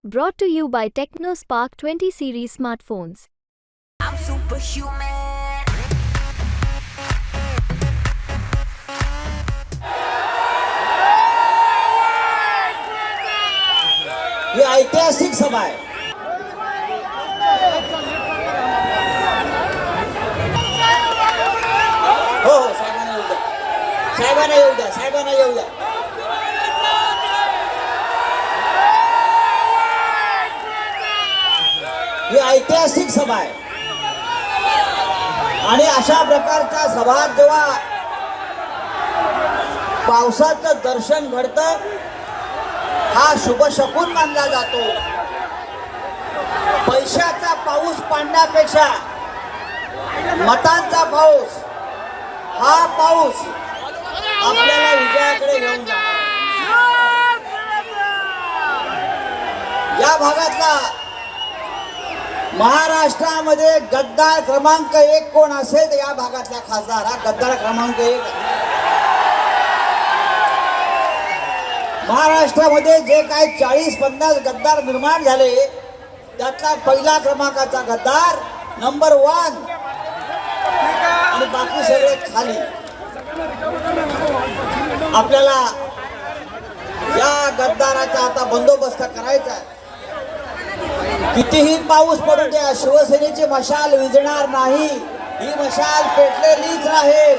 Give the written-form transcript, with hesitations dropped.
Brought to you by TechnoSpark 20 series smartphones. I'm superhuman. ही ऐतिहासिक सभा आहे. हो हो साहेबांना येऊ द्या, साहेबांना येऊ द्या. ही ऐतिहासिक सभा आहे आणि अशा प्रकारच्या सभा जेव्हा पावसाचं दर्शन घडतं हा शुभ शकुन मानला जातो. पैशाचा पाऊस पाडण्यापेक्षा मतांचा पाऊस, हा पाऊस आपल्याला विजयाकडे घेऊन जातो. या भागातला महाराष्ट्रामध्ये गद्दार क्रमांक 1 कोण असेल तर या भागातला खासदार हा गद्दार क्रमांक 1. महाराष्ट्रामध्ये जे काय 40-50 गद्दार निर्माण झाले त्यातला पहिला क्रमांकाचा गद्दार नंबर 1 आणि बाकी सगळे खाली. आपल्याला या गद्दाराचा आता बंदोबस्त करायचा आहे. कितीही पाऊस पडू द्या शिवसेनेची मशाल विझणार नाही. ही मशाल पेटलेलीच राहील.